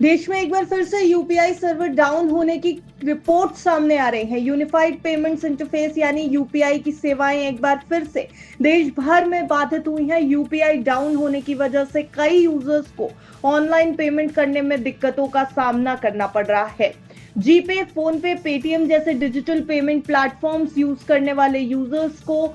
देश में एक बार फिर से यूपीआई सर्वर डाउन होने की रिपोर्ट सामने आ रही है। यूनिफाइड पेमेंट्स इंटरफेस यानी यूपीआई की सेवाएं एक बार फिर से देश भर में बाधित हुई हैं। यूपीआई डाउन होने की वजह से कई यूजर्स को ऑनलाइन पेमेंट करने में दिक्कतों का सामना करना पड़ रहा है। जीपे, फोन पे, पेटीएम जैसे डिजिटल पेमेंट प्लेटफॉर्म्स यूज करने वाले यूजर्स को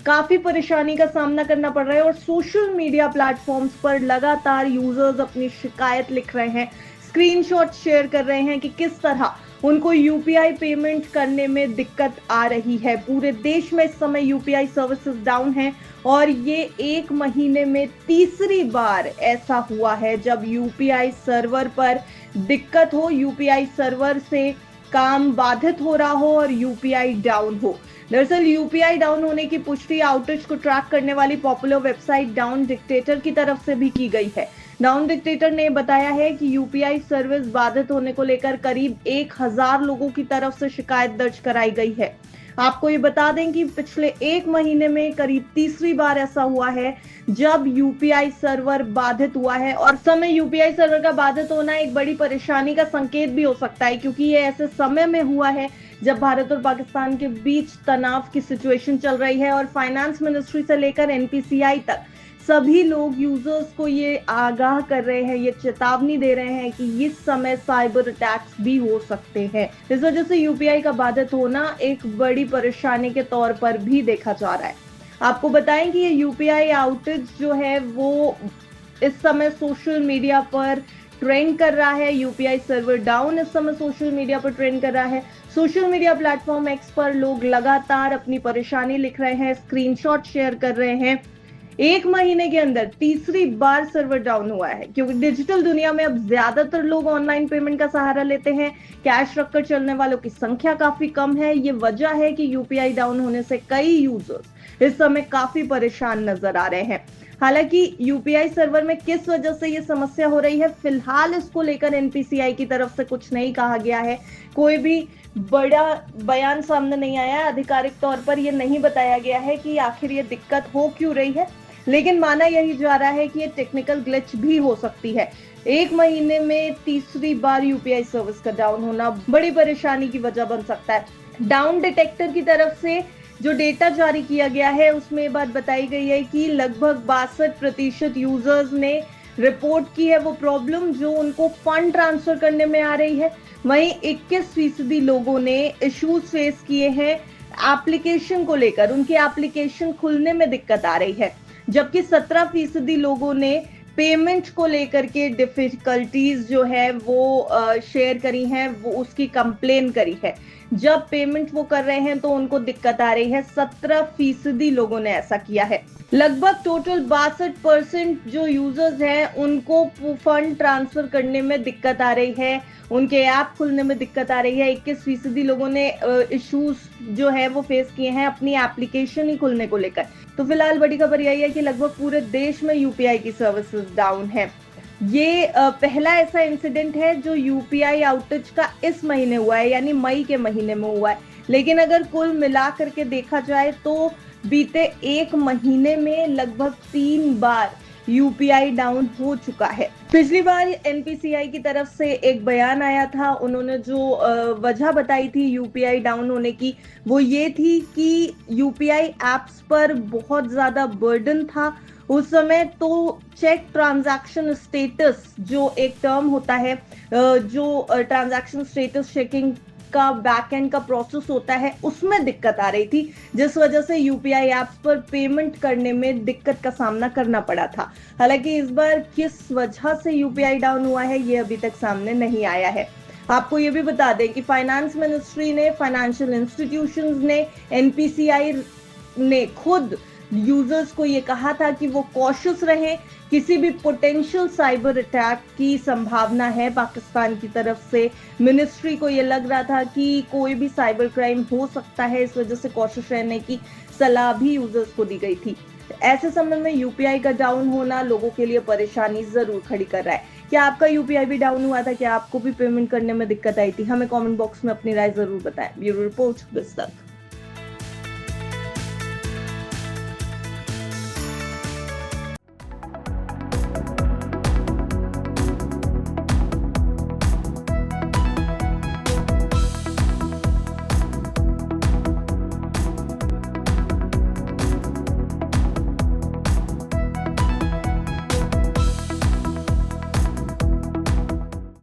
काफी परेशानी का सामना करना पड़ रहा है और सोशल मीडिया प्लेटफॉर्म्स पर लगातार यूजर्स अपनी शिकायत लिख रहे हैं, स्क्रीनशॉट शेयर कर रहे हैं कि किस तरह उनको यूपीआई पेमेंट करने में दिक्कत आ रही है। पूरे देश में इस समय यूपीआई सर्विसेज डाउन है और ये एक महीने में तीसरी बार ऐसा हुआ है जब यूपीआई सर्वर पर दिक्कत हो, यूपीआई सर्वर से काम बाधित हो रहा हो और यूपीआई डाउन हो। दरअसल यूपीआई डाउन होने की पुष्टि आउटेज को ट्रैक करने वाली पॉपुलर वेबसाइट डाउन डिक्टेटर की तरफ से भी की गई है। डाउन डिक्टेटर ने बताया है कि यूपीआई सर्विस बाधित होने को लेकर करीब 1000 लोगों की तरफ से शिकायत दर्ज कराई गई है। आपको ये बता दें कि पिछले एक महीने में करीब तीसरी बार ऐसा हुआ है जब यूपीआई सर्वर बाधित हुआ है और समय यूपीआई सर्वर का बाधित होना एक बड़ी परेशानी का संकेत भी हो सकता है, क्योंकि ये ऐसे समय में हुआ है जब भारत और पाकिस्तान के बीच तनाव की सिचुएशन चल रही है और फाइनेंस मिनिस्ट्री से लेकर एनपीसीआई तक सभी लोग यूजर्स को ये आगाह कर रहे हैं, ये चेतावनी दे रहे हैं कि इस समय साइबर अटैक्स भी हो सकते हैं। इस वजह से यूपीआई का बाधित होना एक बड़ी परेशानी के तौर पर भी देखा जा रहा है। आपको बताएं कि ये यूपीआई आउटेज जो है वो इस समय सोशल मीडिया पर ट्रेंड कर रहा है। यूपीआई सर्वर डाउन इस समय सोशल मीडिया पर ट्रेंड कर रहा है। सोशल मीडिया प्लेटफॉर्म एक्स पर लोग लगातार अपनी परेशानी लिख रहे हैं, स्क्रीनशॉट शेयर कर रहे हैं। एक महीने के अंदर तीसरी बार सर्वर डाउन हुआ है, क्योंकि डिजिटल दुनिया में अब ज्यादातर लोग ऑनलाइन पेमेंट का सहारा लेते हैं। कैश रखकर चलने वालों की संख्या काफी कम है। ये वजह है कि यूपीआई डाउन होने से कई यूजर्स इस समय काफी परेशान नजर आ रहे हैं। हालांकि यूपीआई सर्वर में किस वजह से ये समस्या हो रही है, फिलहाल इसको लेकर एनपीसीआई की तरफ से कुछ नहीं कहा गया है। कोई भी बड़ा बयान सामने नहीं आया। आधिकारिक तौर पर यह नहीं बताया गया है कि आखिर ये दिक्कत हो क्यों रही है, लेकिन माना यही जा रहा है कि ये टेक्निकल ग्लिच भी हो सकती है। एक महीने में तीसरी बार यूपीआई सर्विस का डाउन होना बड़ी परेशानी की वजह बन सकता है। डाउन डिटेक्टर की तरफ से जो डेटा जारी किया गया है उसमें ये बात बताई गई है कि लगभग 62% यूजर्स ने रिपोर्ट की है वो प्रॉब्लम जो उनको फंड ट्रांसफर करने में आ रही है। वहीं 21% लोगों ने इश्यूज फेस किए हैं एप्लीकेशन को लेकर, उनकी एप्लीकेशन खुलने में दिक्कत आ रही है, जबकि 17% लोगों ने पेमेंट को लेकर के डिफिकल्टीज जो है वो शेयर करी हैं, वो उसकी कंप्लेन करी है। जब पेमेंट वो कर रहे हैं तो उनको दिक्कत आ रही है। 17% लोगों ने ऐसा किया है। लगभग टोटल 62% जो यूजर्स हैं उनको फंड ट्रांसफर करने में दिक्कत आ रही है, उनके ऐप खुलने में दिक्कत आ रही है। 21% लोगों ने इश्यूज जो है वो फेस किए हैं अपनी एप्लीकेशन ही खुलने को लेकर। तो फिलहाल बड़ी खबर यही है कि लगभग पूरे देश में यूपीआई की सर्विसेज डाउन है। ये पहला ऐसा इंसिडेंट है जो यूपीआई आउटेज का इस महीने हुआ है, यानी मई के महीने में हुआ है। लेकिन अगर कुल मिला करके देखा जाए तो बीते एक महीने में लगभग 3 बार यूपीआई डाउन हो चुका है। पिछली बार एनपीसीआई की तरफ से एक बयान आया था, उन्होंने जो वजह बताई थी यूपीआई डाउन होने की वो ये थी कि यूपीआई एप्स पर बहुत ज्यादा बर्डन था उस समय। तो चेक ट्रांजैक्शन स्टेटस जो एक टर्म होता है, जो ट्रांजैक्शन स्टेटस चेकिंग का बैकएंड का प्रोसेस होता है, उसमें दिक्कत आ रही थी, जिस वजह से यूपीआई ऐप्स पर पेमेंट करने में दिक्कत का सामना करना पड़ा था। हालांकि इस बार किस वजह से यूपीआई डाउन हुआ है ये अभी तक सामने नहीं आया है। आपको ये भी बता दें कि फाइनेंस मिनिस्ट्री ने, फाइनेंशियल इंस्टीट्यूशंस ने, एनपीसीआई ने खुद यूजर्स को ये कहा था कि वो कॉशियस रहें। किसी भी पोटेंशियल साइबर अटैक की संभावना है पाकिस्तान की तरफ से। मिनिस्ट्री को ये लग रहा था कि कोई भी साइबर क्राइम हो सकता है, इस वजह से कॉशियस रहने की सलाह भी यूजर्स को दी गई थी। ऐसे समय में यूपीआई का डाउन होना लोगों के लिए परेशानी जरूर खड़ी कर रहा है। क्या आपका यूपीआई भी डाउन हुआ था? क्या आपको भी पेमेंट करने में दिक्कत आई थी? हमें कमेंट बॉक्स में अपनी राय जरूर बताएं। Bureau report Dastak.